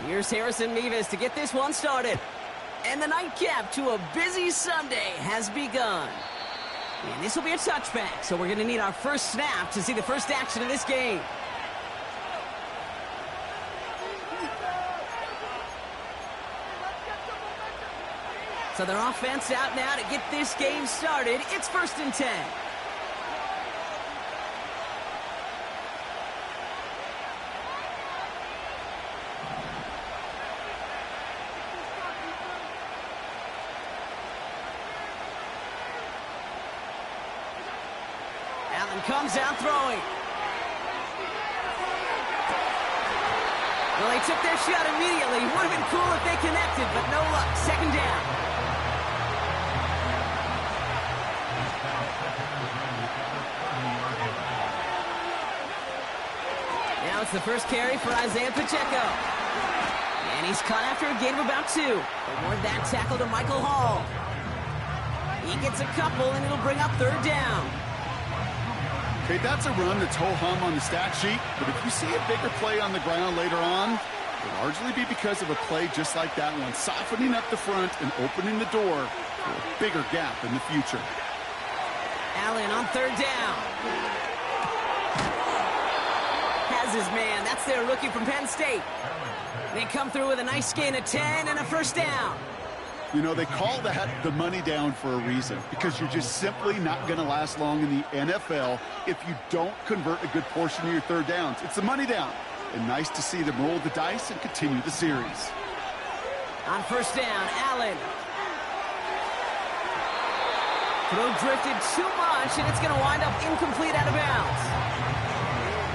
Here's Harrison Mevis to get this one started. And the nightcap to a busy Sunday has begun. And this will be a touchback, so we're going to need our first snap to see the first action of this game. So their offense out now to get this game started. It's 1st and 10. Allen comes out throwing. Well, they took their shot immediately. Would have been cool if they connected, but no luck. 2nd down. Now it's the first carry for Isaiah Pacheco. And he's caught after a gain of about 2. Award that tackle to Michael Hall. He gets a couple, and it'll bring up 3rd down. Okay, that's a run that's ho-hum on the stat sheet, but if you see a bigger play on the ground later on, it'll largely be because of a play just like that one, softening up the front and opening the door for a bigger gap in the future. Allen on 3rd down. Has his man. That's their rookie from Penn State. They come through with a nice gain of 10 and a 1st down. You know, they call that the money down for a reason, because you're just simply not going to last long in the NFL if you don't convert a good portion of your 3rd downs. It's the money down. And nice to see them roll the dice and continue the series. On 1st down, Allen. Throw drifted too much, and it's going to wind up incomplete out of bounds.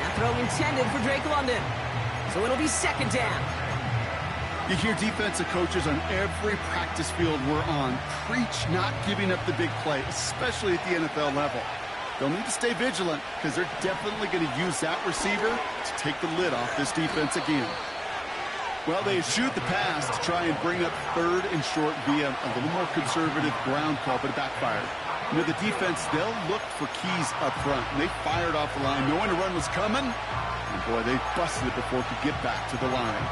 Now throw intended for Drake London. So it'll be 2nd down. You hear defensive coaches on every practice field we're on preach not giving up the big play, especially at the NFL level. They'll need to stay vigilant because they're definitely going to use that receiver to take the lid off this defense again. Well, they eschewed the pass to try and bring up 3rd and short via a little more conservative ground call, but it backfired. You know, the defense, they'll look for keys up front, and they fired off the line knowing a run was coming. And boy, they busted it before it could get back to the line.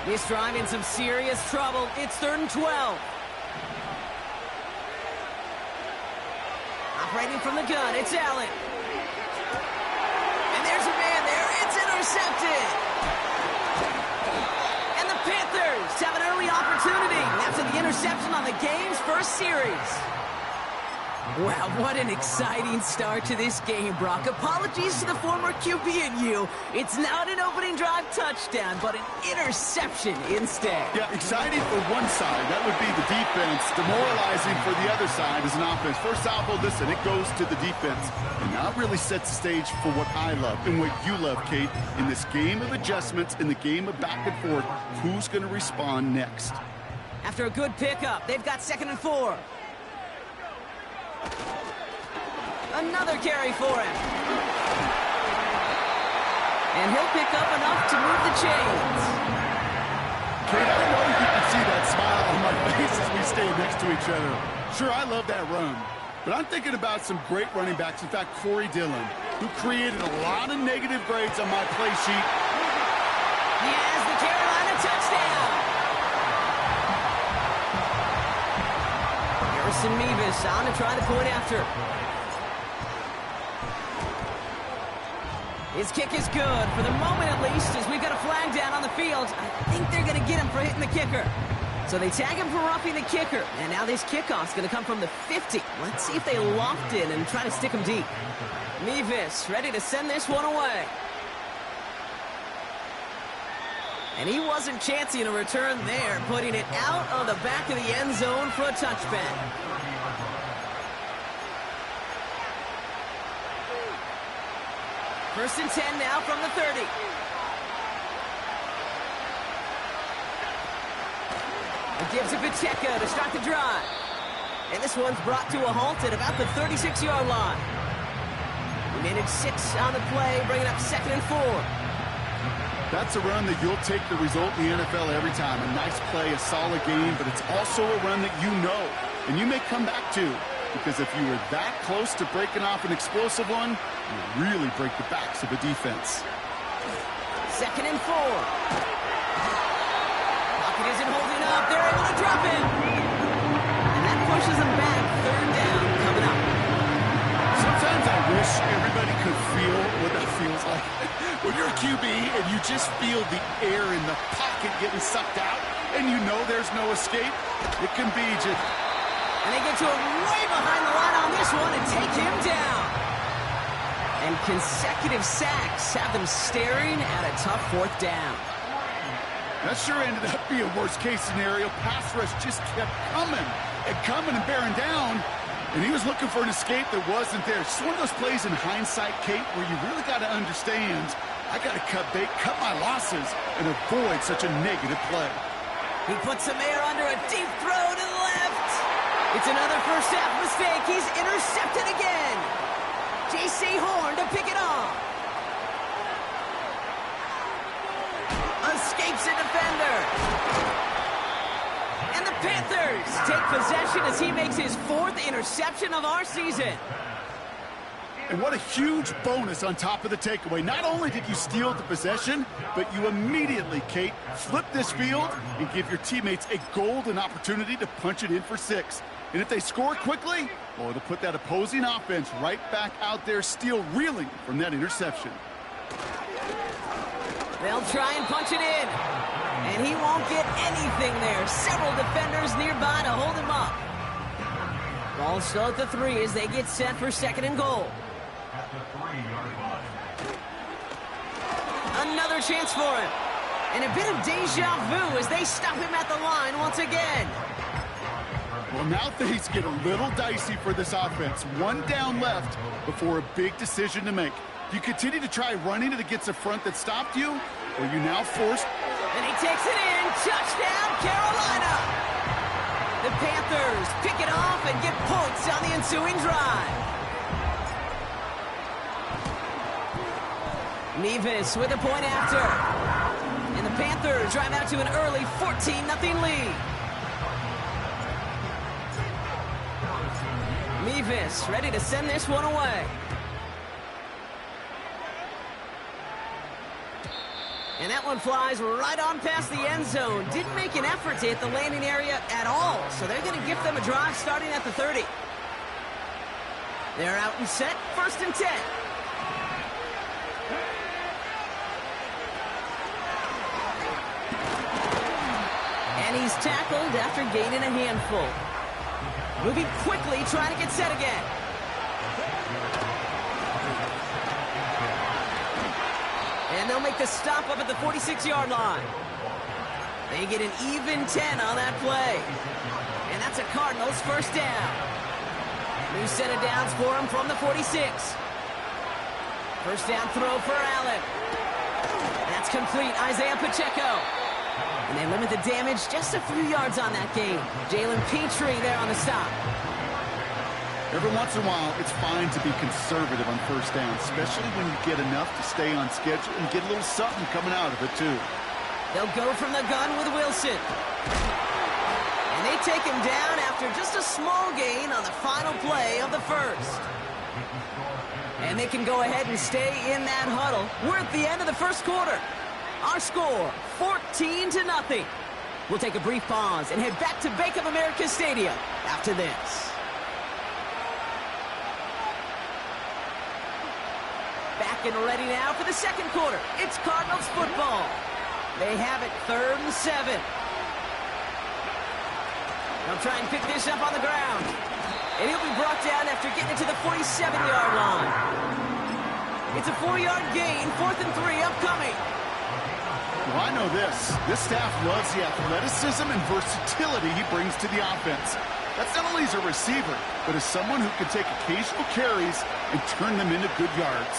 This drive in some serious trouble. It's 3rd and 12. Operating from the gun, it's Allen. And there's a man there. It's intercepted. And the Panthers have an early opportunity after the interception on the game's first series. Wow, what an exciting start to this game, Brock. Apologies to the former QB and you. It's not an opening drive touchdown, but an interception instead. Yeah, exciting for one side. That would be the defense. Demoralizing for the other side as an offense. First off, well, listen, it goes to the defense. And that really sets the stage for what I love and what you love, Kate, in this game of adjustments, in the game of back and forth. Who's going to respond next? After a good pickup, they've got 2nd and 4. Another carry for him. And he'll pick up enough to move the chains. Kate, I know you can see that smile on my face as we stay next to each other. Sure, I love that run. But I'm thinking about some great running backs. In fact, Corey Dillon, who created a lot of negative grades on my play sheet. He has the Carolina touchdown. Harrison Mevis on to try the point after. His kick is good, for the moment at least, as we've got a flag down on the field. I think they're going to get him for hitting the kicker. So they tag him for roughing the kicker. And now this kickoff's going to come from the 50. Let's see if they loft in and try to stick him deep. Mevis ready to send this one away. And he wasn't chancing a return there, putting it out on the back of the end zone for a touchback. First and 10 now from the 30. It gives it Pacheco to start the drive. And this one's brought to a halt at about the 36-yard line. We managed 6 on the play, bringing up 2nd and 4. That's a run that you'll take the result in the NFL every time. A nice play, a solid game, but it's also a run that you know and you may come back to. because if you were that close to breaking off an explosive one, you really break the backs of a defense. 2nd and 4. Pocket isn't holding up. They're able to drop it. And that pushes them back. 3rd down coming up. Sometimes I wish everybody could feel what that feels like. When you're a QB and you just feel the air in the pocket getting sucked out and you know there's no escape, it can be just... And they get to him way behind the line on this one and take him down. And consecutive sacks have them staring at a tough 4th down. That sure ended up being a worst-case scenario. Pass rush just kept coming and bearing down. And he was looking for an escape that wasn't there. It's one of those plays in hindsight, Kate, where you really got to understand, I got to cut bait, cut my losses, and avoid such a negative play. He puts some air under a deep throw to the left. It's another first half mistake. He's intercepted again. J.C. Horn to pick it off. Escapes a defender. And the Panthers take possession as he makes his 4th interception of our season. And what a huge bonus on top of the takeaway. Not only did you steal the possession, but you immediately, Kate, flip this field and give your teammates a golden opportunity to punch it in for 6. And if they score quickly, well, it'll put that opposing offense right back out there, still reeling from that interception. They'll try and punch it in. And he won't get anything there. Several defenders nearby to hold him up. Ball still at the 3 as they get set for 2nd and goal. Another chance for him. And a bit of deja vu as they stop him at the line once again. Well, now things get a little dicey for this offense. 1 down left before a big decision to make. Do you continue to try running it against a front that stopped you? Or are you now forced? And he takes it in. Touchdown, Carolina. The Panthers pick it off and get points on the ensuing drive. Nevis with a point after. And the Panthers drive out to an early 14-0 lead. Nevis ready to send this one away. And that one flies right on past the end zone. Didn't make an effort to hit the landing area at all. So they're going to give them a drive starting at the 30. They're out and set. 1st and 10. And he's tackled after gaining a handful. Moving quickly, trying to get set again. And they'll make the stop up at the 46-yard line. They get an even 10 on that play. And that's a Cardinals 1st down. New set of downs for him from the 46. 1st down throw for Allen. That's complete. Isaiah Pacheco. And they limit the damage just a few yards on that game. Jalen Petrie there on the stop. Every once in a while, it's fine to be conservative on 1st down, especially when you get enough to stay on schedule and get a little something coming out of it, too. They'll go from the gun with Wilson. And they take him down after just a small gain on the final play of the 1st. And they can go ahead and stay in that huddle. We're at the end of the 1st quarter. Our score, 14-0. We'll take a brief pause and head back to Bank of America Stadium after this. Back and ready now for the 2nd quarter. It's Cardinals football. They have it 3rd and 7. They'll try and pick this up on the ground. And he'll be brought down after getting it to the 47-yard line. It's a 4-yard gain, 4th and 3 upcoming. Well, I know this. This staff loves the athleticism and versatility he brings to the offense. That's not only as a receiver, but as someone who can take occasional carries and turn them into good yards.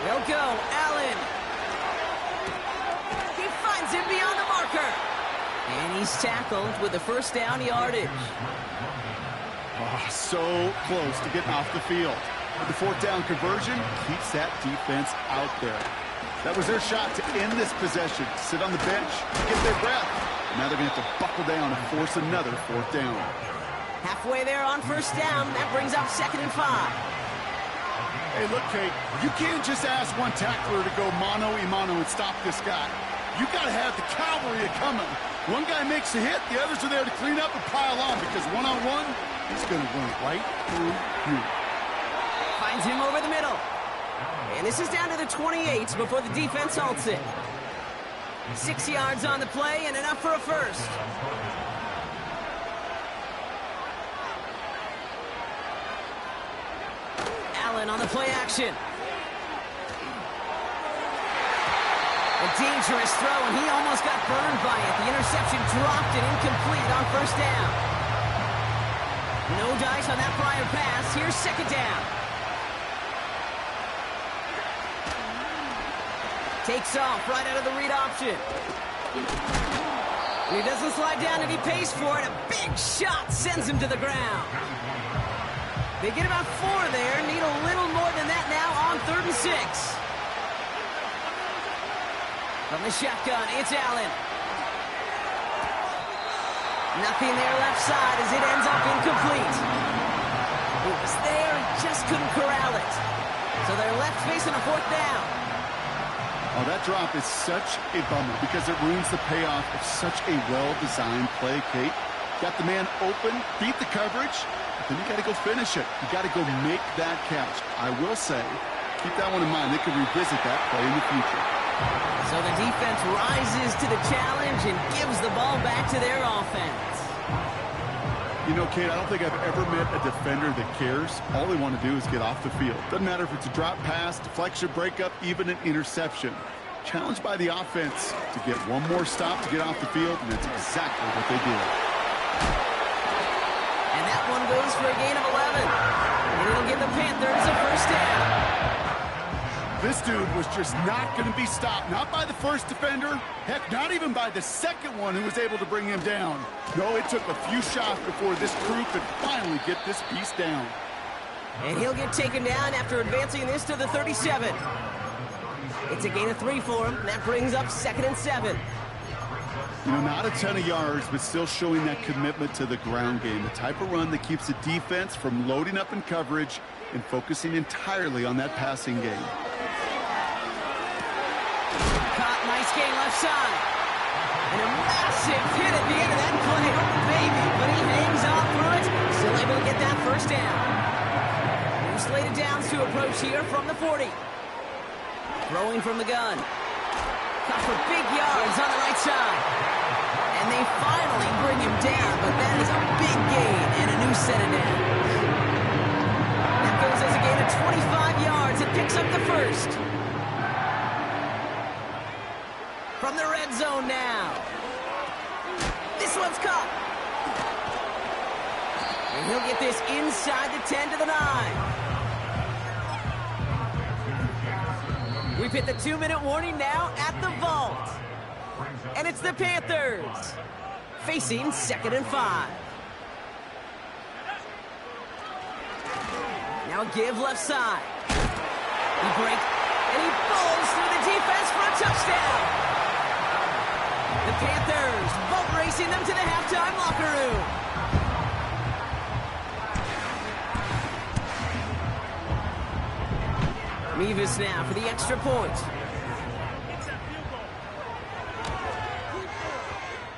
They'll go. Allen. He finds him beyond the marker. And he's tackled with the 1st down yardage. Oh, so close to getting off the field. But the 4th down conversion keeps that defense out there. That was their shot to end this possession. Sit on the bench, get their breath, Now they're going to have to buckle down and force another 4th down. Halfway there on 1st down. That brings up 2nd and 5. Hey, look, Kate, you can't just ask one tackler to go mano-a-mano and stop this guy. You got to have the cavalry coming. One guy makes a hit, the others are there to clean up and pile on, because one-on-one, he's going to run right through you. Finds him over the middle. And this is down to the 28 before the defense halts it. 6 yards on the play and enough for a first. Allen on the play action. A dangerous throw, and he almost got burned by it. The interception dropped and incomplete on 1st down. No dice on that prior pass. Here's 2nd down. Takes off right out of the read option. And he doesn't slide down and he pays for it. A big shot sends him to the ground. They get about 4 there. Need a little more than that now on 3rd and 6. From the shotgun, it's Allen. Nothing there left side as it ends up incomplete. It was there, just couldn't corral it. So they're left facing a 4th down. Oh, that drop is such a bummer because it ruins the payoff of such a well-designed play, Kate. Got the man open, beat the coverage, but then you got to go finish it. You got to go make that catch. I will say, keep that one in mind. They could revisit that play in the future. So the defense rises to the challenge and gives the ball back to their offense. You know, Kate, I don't think I've ever met a defender that cares. All they want to do is get off the field. Doesn't matter if it's a drop pass, deflection, breakup, even an interception. Challenged by the offense to get one more stop to get off the field, and that's exactly what they did. And that one goes for a gain of 11. And it'll give the Panthers a 1st down. This dude was just not going to be stopped. Not by the first defender. Heck, not even by the second one who was able to bring him down. No, it took a few shots before this crew could finally get this piece down. And he'll get taken down after advancing this to the 37. It's a gain of 3 for him. That brings up 2nd and 7. You know, not a ton of yards, but still showing that commitment to the ground game. The type of run that keeps the defense from loading up in coverage and focusing entirely on that passing game. Caught, nice gain left side. And a massive hit at the end of that play. Oh, baby. But he hangs on through it. Still able to get that 1st down. New slated downs to approach here from the 40. Throwing from the gun. Cut for big yards on the right side. And they finally bring him down, but that is a big gain and a new set of downs. That goes as a gain of 25 yards. It picks up the 1st. From the red zone now. This one's caught. And he'll get this inside the 10 to the 9. We've hit the 2-minute warning now at the vault. And it's the Panthers facing 2nd and 5. Now a give left side. He breaks and he falls through the defense for a touchdown. The Panthers boat racing them to the halftime locker room. Mevis now for the extra point.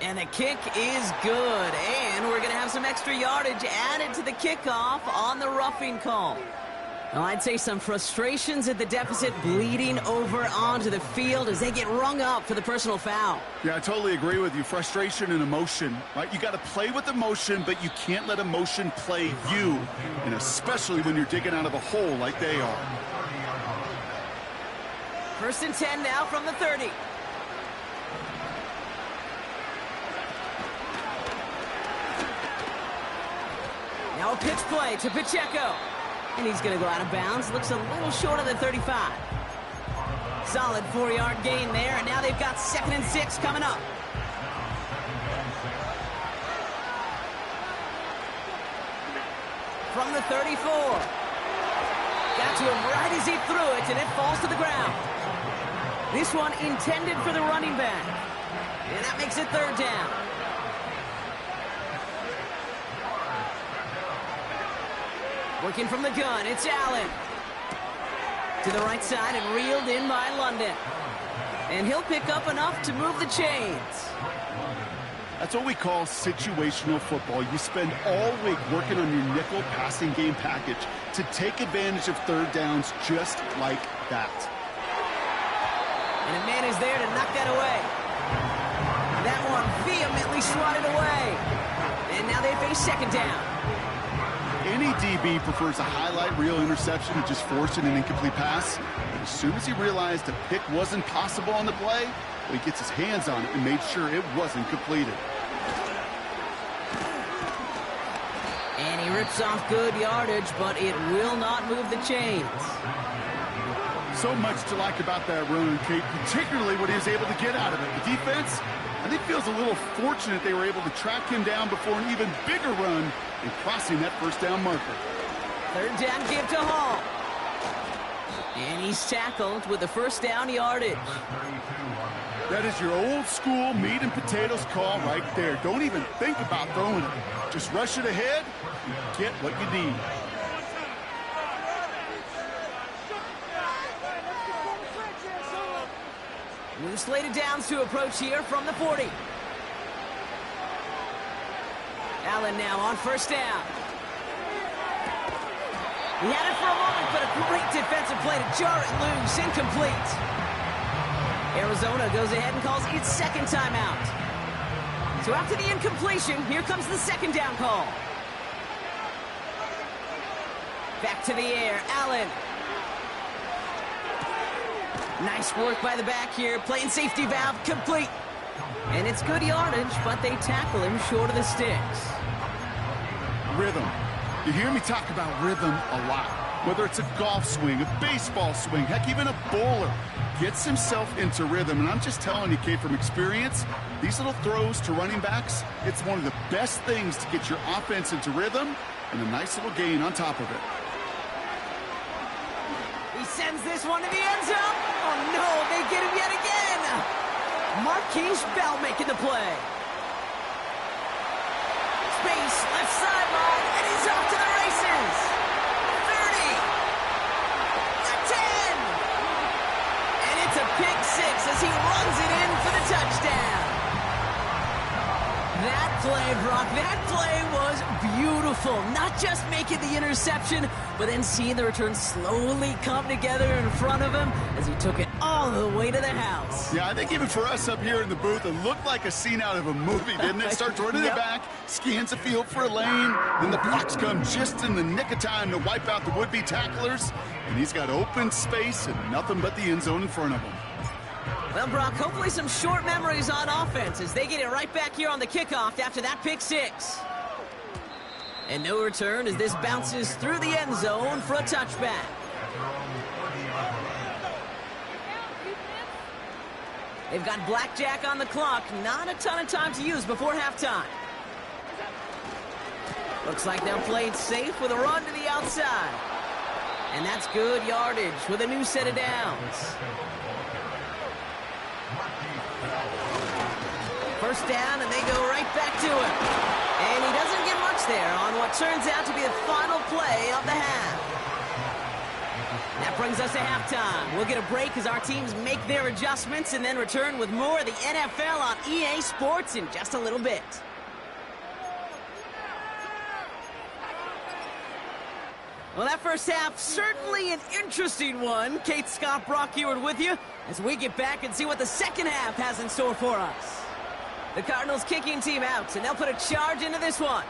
And the kick is good. And we're going to have some extra yardage added to the kickoff on the roughing call. Well, I'd say some frustrations at the deficit bleeding over onto the field as they get rung up for the personal foul. Yeah, I totally agree with you. Frustration and emotion, right? You got to play with emotion, but you can't let emotion play you, and especially when you're digging out of a hole like they are. 1st and 10 now from the 30. Now a pitch play to Pacheco. And he's going to go out of bounds. Looks a little short of the 35. Solid 4-yard gain there. And now they've got 2nd and 6 coming up. From the 34. Got to him right as he threw it, and it falls to the ground. This one intended for the running back. And that makes it third down. Working from the gun, it's Allen. To the right side and reeled in by London. And he'll pick up enough to move the chains. That's what we call situational football. You spend all week working on your nickel passing game package to take advantage of third downs just like that. And a man is there to knock that away. That one vehemently swatted away. And now they face second down. Any DB prefers a highlight reel interception to just forcing an incomplete pass. But as soon as he realized a pick wasn't possible on the play, well, he gets his hands on it and made sure it wasn't completed. And he rips off good yardage, but it will not move the chains. So much to like about that run, Kate, particularly what he was able to get out of it. The defense, I think, feels a little fortunate they were able to track him down before an even bigger run and crossing that first down marker. Third down give to Hall. And he's tackled with the first down yardage. That is your old school meat and potatoes call right there. Don't even think about throwing it. Just rush it ahead and get what you need. New slated downs to approach here from the 40. Allen now on first down. He had it for a moment, but a great defensive play to jar it loose. Incomplete. Arizona goes ahead and calls its second timeout. So after the incompletion, here comes the second down call. Back to the air, Allen. Nice work by the back here, playing safety valve complete. And it's good yardage, but they tackle him short of the sticks. Rhythm. You hear me talk about rhythm a lot. Whether it's a golf swing, a baseball swing, heck, even a bowler gets himself into rhythm. And I'm just telling you, Kate, from experience, these little throws to running backs, it's one of the best things to get your offense into rhythm and a nice little gain on top of it. He sends this one to the end zone. Oh, no, they get him yet again. Marquise Bell making the play. Space, left sideline, and he's off to the races. 30. The 10. And it's a pick six as he runs it in for the touchdown. That play, Brock, that play was beautiful. Not just making the interception, but then seeing the return slowly come together in front of him as he took it all the way to the house. Yeah, I think even for us up here in the booth, it looked like a scene out of a movie, didn't it? Starts running it back, scans the field for a lane, then the blocks come just in the nick of time to wipe out the would-be tacklers, and he's got open space and nothing but the end zone in front of him. Well, Brock, hopefully some short memories on offense as they get it right back here on the kickoff after that pick six. And no return as this bounces through the end zone for a touchback. They've got blackjack on the clock. Not a ton of time to use before halftime. Looks like they'll play it safe with a run to the outside. And that's good yardage with a new set of downs. First down, and they go right back to him. And he doesn't get much there on what turns out to be the final play of the half. That brings us to halftime. We'll get a break as our teams make their adjustments and then return with more of the NFL on EA Sports in just a little bit. Well, that first half, certainly an interesting one. Kate, Scott, Brock Eward with you as we get back and see what the second half has in store for us. The Cardinals kicking team out, and they'll put a charge into this one.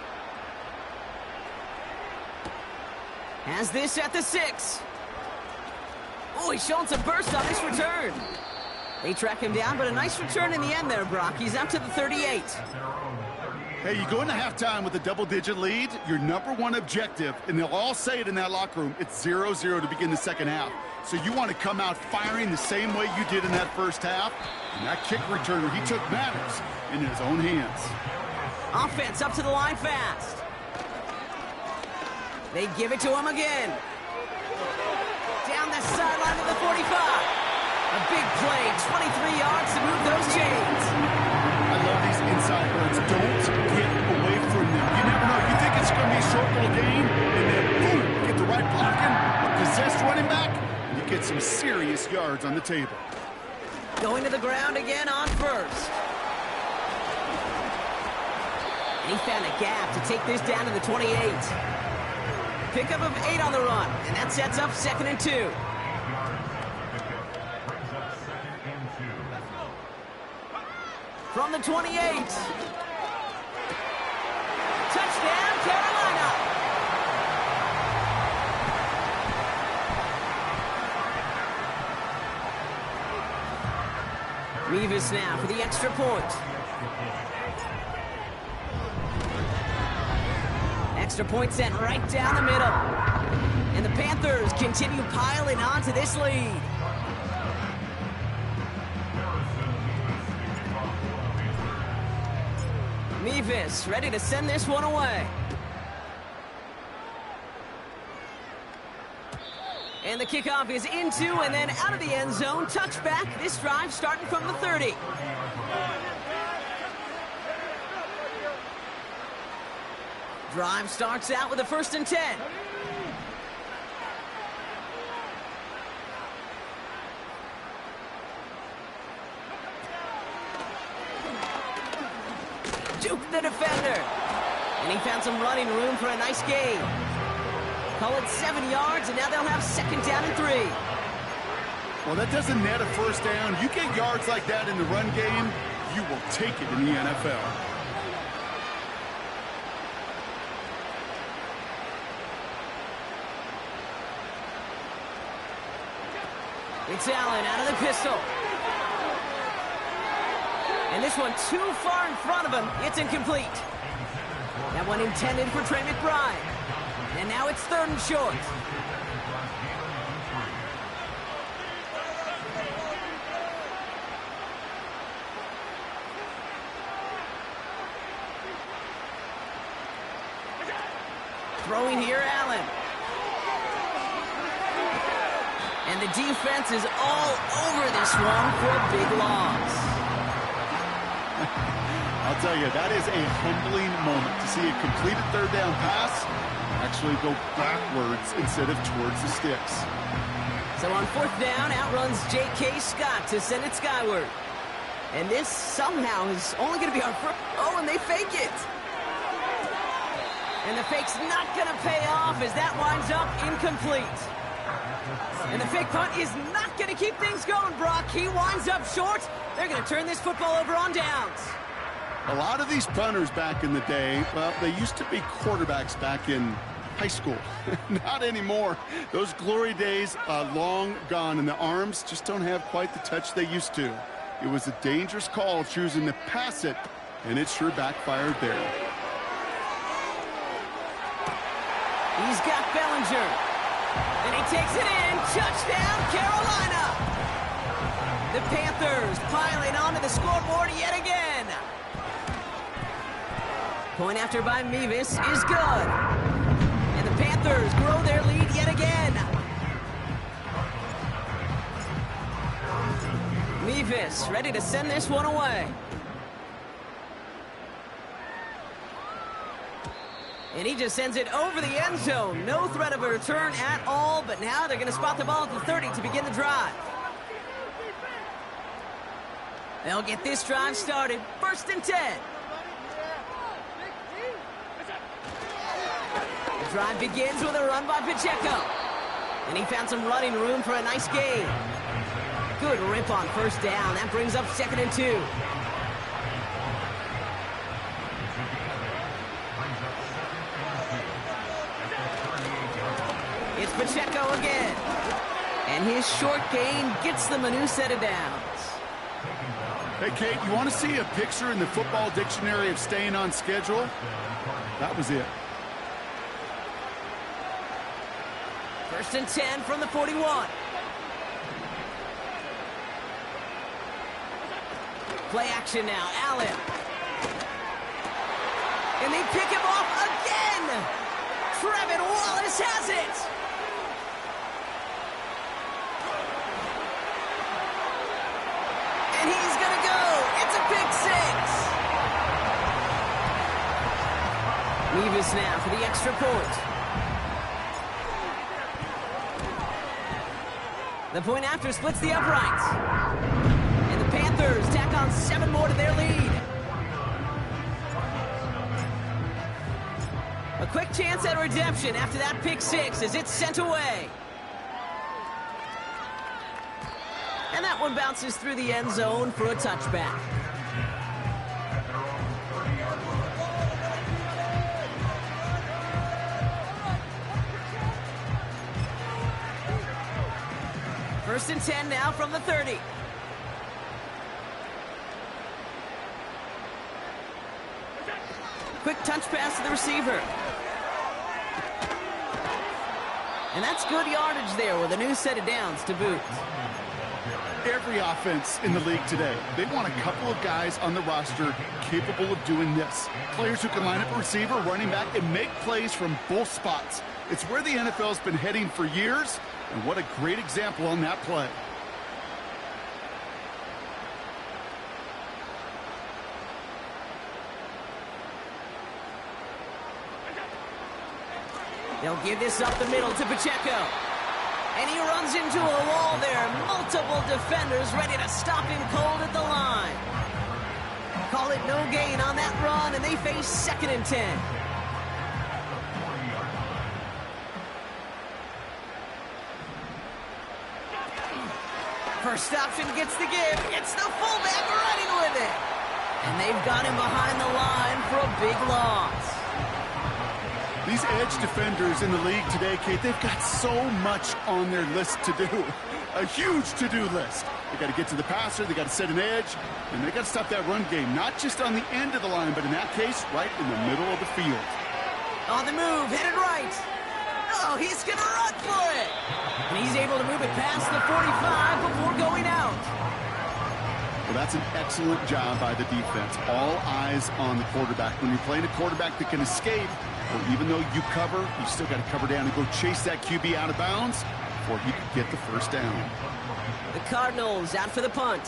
Has this at the 6. Oh, he's showing some burst on this return. They track him down, but a nice return in the end there, Brock. He's up to the 38. Hey, you go into halftime with a double-digit lead, your number one objective, and they'll all say it in that locker room, it's 0-0 to begin the second half. So you want to come out firing the same way you did in that first half. And that kick returner he took matters in his own hands. Offense up to the line fast. They give it to him again. Down the sideline to the 45. A big play, 23 yards to move those chains. inside words. Don't get away from them. You never know. You think it's going to be a short little gain, and then, boom, get the right blocking, a possessed running back, and you get some serious yards on the table. Going to the ground again on first. And he found a gap to take this down to the 28. Pickup of 8 on the run, and that sets up 2nd and 2. From the 28. Touchdown, Carolina. Revis now for the extra point. Extra point sent right down the middle. And the Panthers continue piling on to this lead. Revis ready to send this one away. And the kickoff is into and then out of the end zone. Touchback. This drive starting from the 30. Drive starts out with a 1st and 10. Juke the defender. And he found some running room for a nice gain. Call it 7 yards, and now they'll have 2nd down and 3. Well, that doesn't net a 1st down. You get yards like that in the run game, you will take it in the NFL. It's Allen out of the pistol. And this one too far in front of him. It's incomplete. That one intended for Trey McBride. And now it's 3rd and short. Throwing here, Allen. And the defense is all over this one for a big loss. I'll tell you, that is a humbling moment to see a completed 3rd down pass actually go backwards instead of towards the sticks. So on 4th down, outruns J.K. Scott to send it skyward. And this somehow is only going to be our first. Oh, and they fake it. And the fake's not going to pay off as that winds up incomplete. And the fake punt is not going to keep things going, Brock. He winds up short. They're going to turn this football over on downs. A lot of these punters back in the day, well, they used to be quarterbacks back in high school. Not anymore. Those glory days are long gone, and the arms just don't have quite the touch they used to. It was a dangerous call choosing to pass it, and it sure backfired there. He's got Bellinger. And he takes it in. Touchdown, Carolina. The Panthers piling onto the scoreboard yet again. Point after by Mevis is good. And the Panthers grow their lead yet again. Mevis ready to send this one away. And he just sends it over the end zone. No threat of a return at all, but now they're going to spot the ball at the 30 to begin the drive. They'll get this drive started. 1st and 10. The drive begins with a run by Pacheco. And he found some running room for a nice gain. Good rip on 1st down. That brings up 2nd and 2. It's Pacheco again. And his short gain gets them a new set of downs. Hey, Kate, you want to see a picture in the football dictionary of staying on schedule? That was it. 1st and 10 from the 41. Play action now. Allen. And they pick him off again. Trevin Wallace has it. And he's going to go. It's a pick 6. this now for the extra point. The point after splits the uprights. And the Panthers tack on 7 more to their lead. A quick chance at redemption after that pick 6 as it's sent away. And that one bounces through the end zone for a touchback. First and 10 now from the 30. Quick touch pass to the receiver. And that's good yardage there with a new set of downs to boot. Every offense in the league today, they want a couple of guys on the roster capable of doing this. Players who can line up a receiver, running back, and make plays from both spots. It's where the NFL's been heading for years, and what a great example on that play. They'll give this up the middle to Pacheco. And he runs into a wall there. Multiple defenders ready to stop him cold at the line. Call it no gain on that run, and they face 2nd and 10. First option gets the give. It's the fullback running with it. And they've got him behind the line for a big loss. These edge defenders in the league today, Kate, they've got so much on their list to do. A huge to-do list. They got to get to the passer, they got to set an edge, and they got to stop that run game, not just on the end of the line, but in that case, right in the middle of the field. On the move, headed right. Oh, he's going to run for it. And he's able to move it past the 45 before going out. Well, that's an excellent job by the defense. All eyes on the quarterback. When you're playing a quarterback that can escape, well, even though you cover, you still got to cover down and go chase that QB out of bounds before he can get the first down. The Cardinals out for the punt.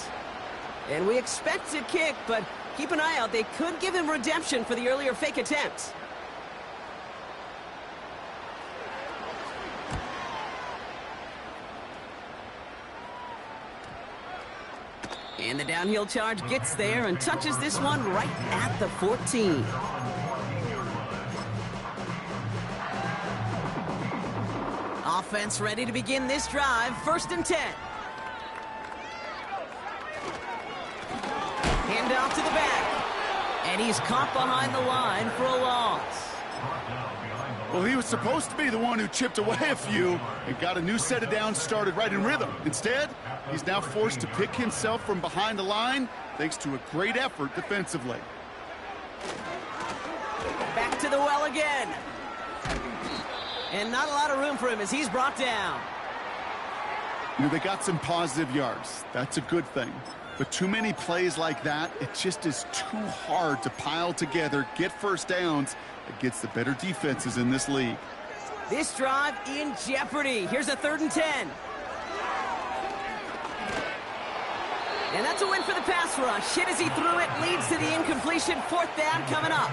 And we expect to kick, but keep an eye out. They could give him redemption for the earlier fake attempt. And the downhill charge gets there and touches this one right at the 14. Offense ready to begin this drive. 1st and 10. Hand off to the back. And he's caught behind the line for a loss. Well, he was supposed to be the one who chipped away a few and got a new set of downs started right in rhythm. Instead, he's now forced to pick himself from behind the line thanks to a great effort defensively. Back to the well again. And not a lot of room for him as he's brought down. You know, they got some positive yards. That's a good thing. But too many plays like that, it just is too hard to pile together, get first downs against the better defenses in this league. This drive in jeopardy. Here's a 3rd and 10. And that's a win for the pass rush. Hit as he threw it, leads to the incompletion. 4th down coming up.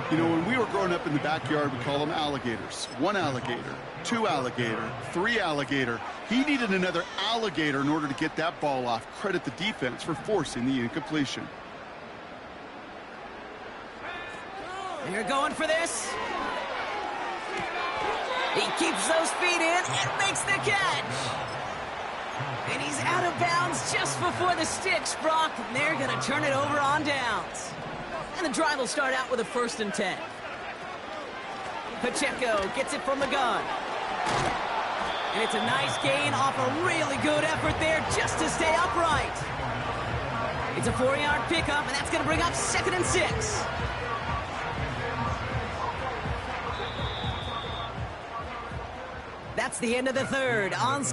You know, when we were growing up in the backyard, we call them alligators. 1 alligator, 2 alligator, 3 alligator. He needed another alligator in order to get that ball off. Credit the defense for forcing the incompletion. They're going for this. He keeps those feet in and makes the catch. And he's out of bounds just before the sticks, Brock. And they're going to turn it over on downs. And the drive will start out with a 1st and 10. Pacheco gets it from the gun. And it's a nice gain off a really good effort there just to stay upright. It's a 4-yard pickup, and that's going to bring up 2nd and 6. That's the end of the 3rd. On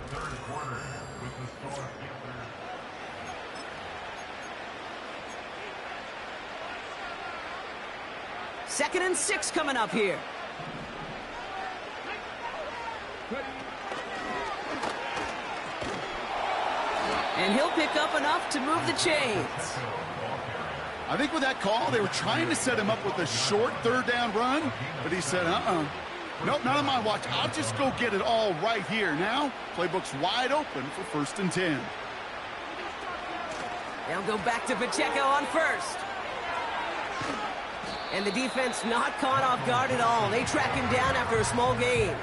2nd and 6 coming up here. And he'll pick up enough to move the chains. I think with that call, they were trying to set him up with a short third down run, but he said, nope, not on my watch. I'll just go get it all right here. Now, playbook's wide open for 1st and 10. They'll go back to Pacheco on first. And the defense not caught off guard at all. They track him down after a small gain.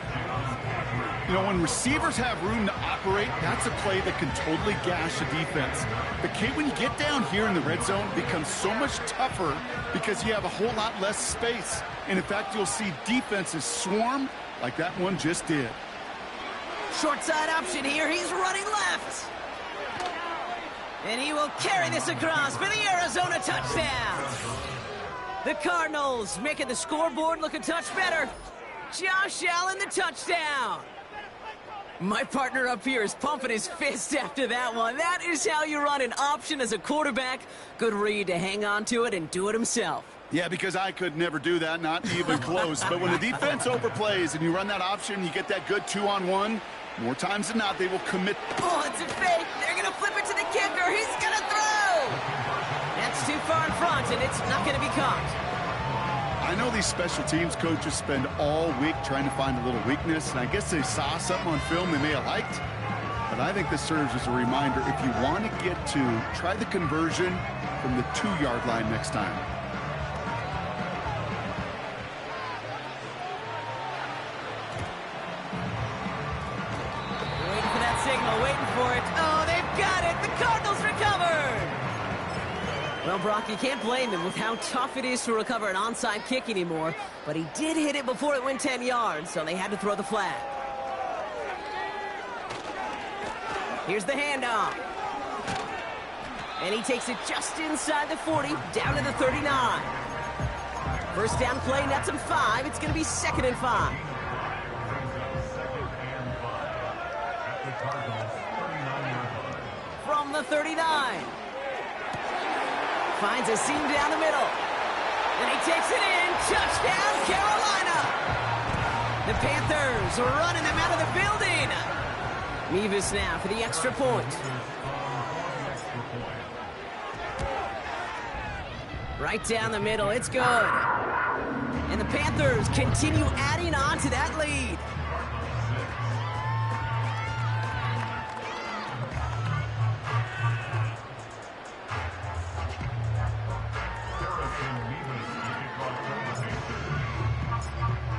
You know, when receivers have room to operate, that's a play that can totally gash a defense. But, Kate, when you get down here in the red zone, it becomes so much tougher because you have a whole lot less space. And, in fact, you'll see defenses swarm like that one just did. Short side option here. He's running left. And he will carry this across for the Arizona touchdown. The Cardinals making the scoreboard look a touch better. Josh Allen, the touchdown. My partner up here is pumping his fist after that one. That is how you run an option as a quarterback. Good read to hang on to it and do it himself. Yeah, because I could never do that, not even close. But when the defense overplays and you run that option, you get that good 2-on-1, more times than not, they will commit. Oh, it's a fake. They're going to flip it to the kicker. He's going to throw. That's too far in front, and it's not going to be caught. I know these special teams coaches spend all week trying to find a little weakness, and I guess they saw something on film they may have liked. But I think this serves as a reminder, if you want to get to, try the conversion from the 2-yard line next time. Waiting for that signal, waiting for it. Oh, they've got it. The Cardinals recovered. Well, Brock, you can't blame him with how tough it is to recover an onside kick anymore. But he did hit it before it went 10 yards, so they had to throw the flag. Here's the handoff. And he takes it just inside the 40, down to the 39. First down play, nets him 5. It's going to be 2nd and 5. From the 39. Finds a seam down the middle. And he takes it in. Touchdown, Carolina. The Panthers are running them out of the building. Mevis now for the extra point. Right down the middle. It's good. And the Panthers continue adding on to that lead.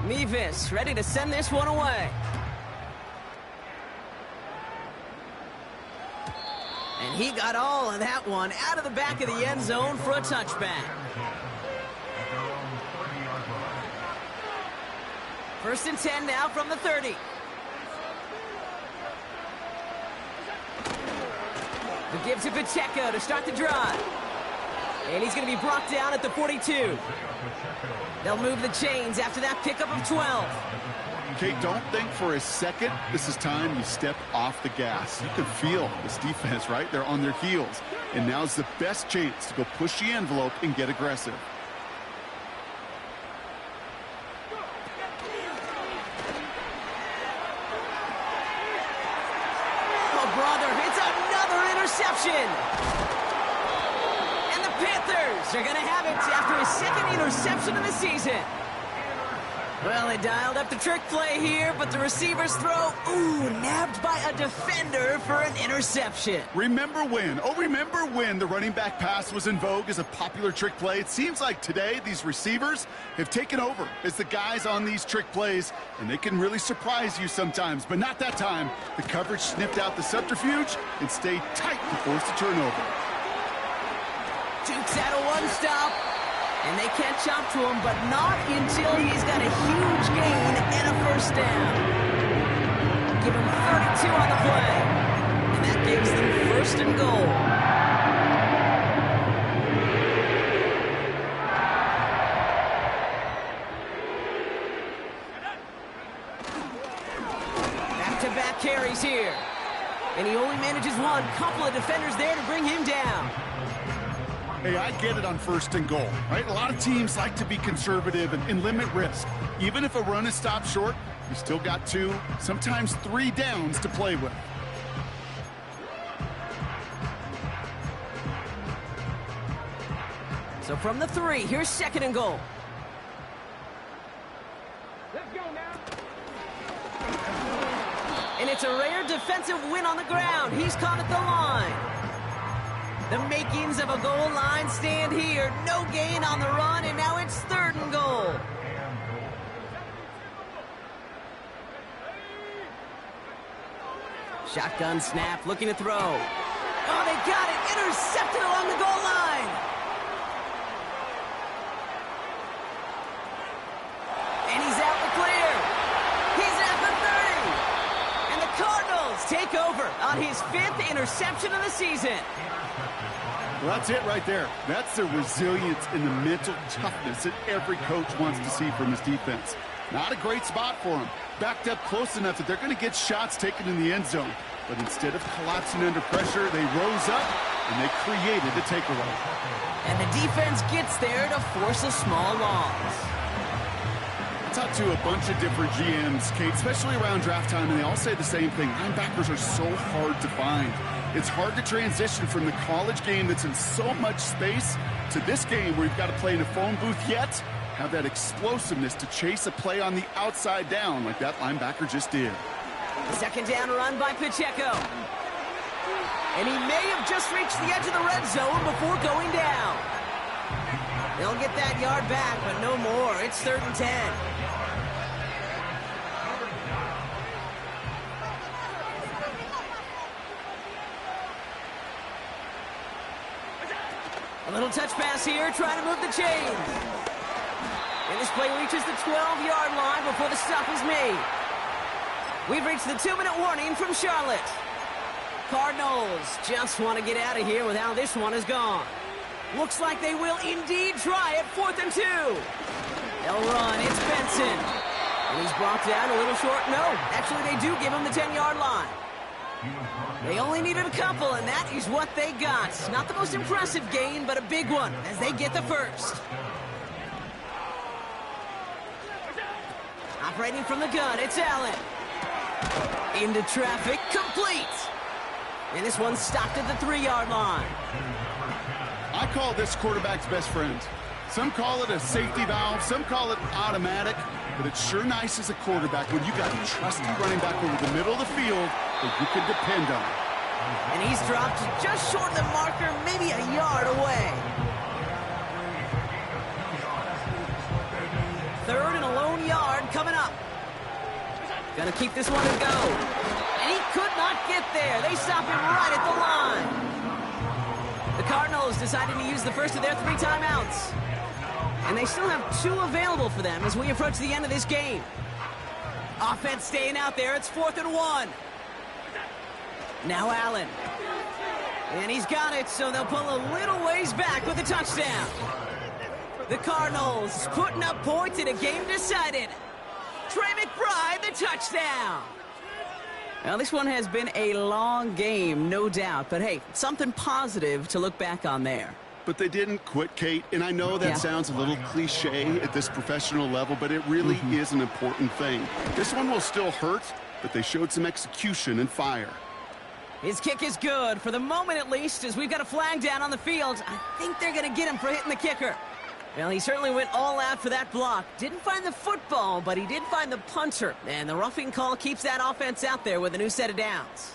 Mevis ready to send this one away. And he got all of that one out of the back of the end zone for a touchback. 1st and 10 now from the 30. The give to Pacheco to start the drive. And he's going to be brought down at the 42. They'll move the chains after that pickup of 12. Kate, don't think for a second this is time you step off the gas. You can feel this defense, right? They're on their heels. And now's the best chance to go push the envelope and get aggressive. Oh, brother, it's another interception. And the Panthers are going to have it after his 2nd interception of the season. Well, they dialed up the trick play here, but the receivers throw, nabbed by a defender for an interception. Remember when the running back pass was in vogue as a popular trick play? It seems like today these receivers have taken over as the guys on these trick plays, and they can really surprise you sometimes, but not that time. The coverage sniffed out the subterfuge and stayed tight to force the turnover. Duke's at a one-stop. And they catch up to him, but not until he's got a huge gain and a first down. Give him 32 on the play. And that gives them 1st and goal. Back-to-back carries here. And he only manages one. Couple of defenders there to bring him down. Hey, I get it on 1st and goal, right? A lot of teams like to be conservative and limit risk. Even if a run is stopped short, you still got 2, sometimes 3 downs to play with. So from the 3, here's 2nd and goal. Let's go now. And it's a rare defensive win on the ground. He's caught at the line. The makings of a goal line stand here. No gain on the run, and now it's 3rd and goal. Shotgun snap, looking to throw. Oh, they got it. Intercepted along the goal line. And he's out the clear. He's at the 30. And the Cardinals take over on his 5th interception of the season. Well, that's it right there. That's the resilience and the mental toughness that every coach wants to see from his defense. Not a great spot for him. Backed up close enough that they're going to get shots taken in the end zone. But instead of collapsing under pressure, they rose up and they created a takeaway. And the defense gets there to force a small loss. I talked to a bunch of different GMs, Kate, especially around draft time, and they all say the same thing. Linebackers are so hard to find. It's hard to transition from the college game that's in so much space to this game where you've got to play in a phone booth yet have that explosiveness to chase a play on the outside down like that linebacker just did. 2nd down run by Pacheco. And he may have just reached the edge of the red zone before going down. They'll get that yard back, but no more. It's 3rd and 10. A little touch pass here, trying to move the chains. And this play reaches the 12-yard line before the stop is made. We've reached the 2-minute warning from Charlotte. Cardinals just want to get out of here with how this one has gone. Looks like they will indeed try at 4th and 2. They'll run. It's Benson. And he's brought down a little short. No, actually they do give him the 10-yard line. They only needed a couple, and that is what they got. Not the most impressive gain, but a big one as they get the first. Operating from the gun, it's Allen. Into traffic, complete. And this one's stopped at the 3-yard line. I call this quarterback's best friend. Some call it a safety valve, some call it automatic, but it's sure nice as a quarterback when you got a trusty running back over the middle of the field that you can depend on. And he's dropped just short of the marker, maybe a yard away. 3rd and a lone yard coming up. Gonna keep this one and go. And he could not get there. They stop him right at the line. The Cardinals decided to use the first of their 3 timeouts. And they still have 2 available for them as we approach the end of this game. Offense staying out there. It's 4th and 1. Now Allen. And he's got it, so they'll pull a little ways back with a touchdown. The Cardinals putting up points in a game decided. Trey McBride, the touchdown. Now, this one has been a long game, no doubt. But, hey, something positive to look back on there. But they didn't quit, Kate, and I know that sounds a little cliche at this professional level, but it really is an important thing. This one will still hurt, but they showed some execution and fire. His kick is good, for the moment at least, as we've got a flag down on the field. I think they're going to get him for hitting the kicker. Well, he certainly went all out for that block. Didn't find the football, but he did find the punter. And the roughing call keeps that offense out there with a new set of downs.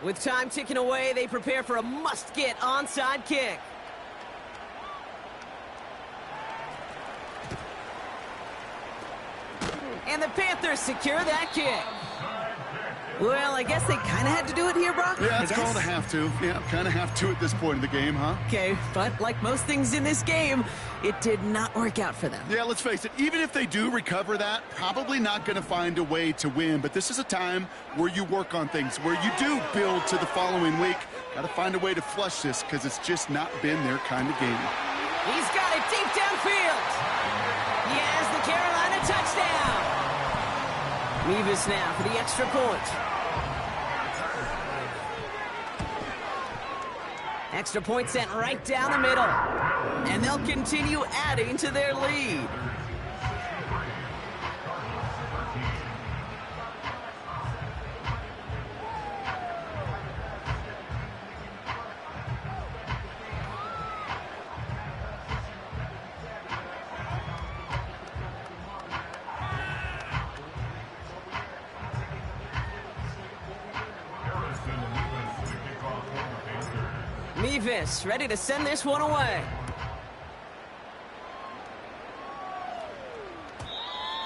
With time ticking away, they prepare for a must-get onside kick. And the Panthers secure that kick. Well, I guess they kind of had to do it here, Brock. Yeah, it's called a have to. Yeah, kind of have to at this point in the game, huh? Okay, but like most things in this game, it did not work out for them. Yeah, let's face it, even if they do recover that, probably not going to find a way to win. But this is a time where you work on things, where you do build to the following week. Got to find a way to flush this because it's just not been their kind of game. He's got it deep downfield. He has the Carolina touchdown. Mevis now for the extra point. Extra point sent right down the middle. And they'll continue adding to their lead. Davis, ready to send this one away.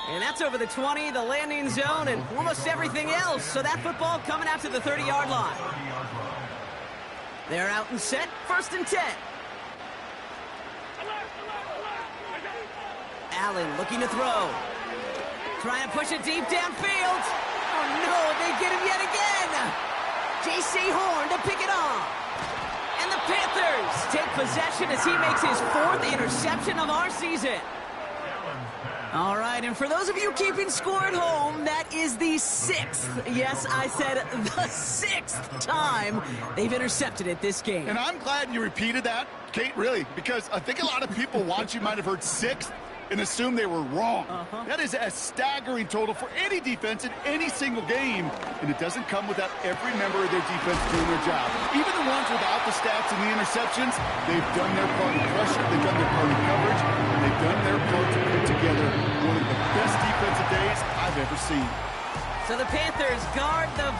And that's over the 20, the landing zone, and almost everything else. So that football coming out to the 30-yard line. They're out and set, 1st and 10. Allen looking to throw. Trying to push it deep downfield. Oh, no, they get him yet again. J.C. Horn to pick it off. And the Panthers take possession as he makes his 4th interception of our season. All right, and for those of you keeping score at home, that is the 6th. Yes, I said the 6th time they've intercepted it this game. And I'm glad you repeated that, Kate, really, because I think a lot of people watching might have heard 6th and assumed they were wrong. That is a staggering total for any defense in any single game, and it doesn't come without every member of their defense doing their job. Even the ones without the stats and the interceptions, they've done their part in pressure, they've done their part in coverage, and they've done their part to put together one of the best defensive days I've ever seen. So the Panthers guard the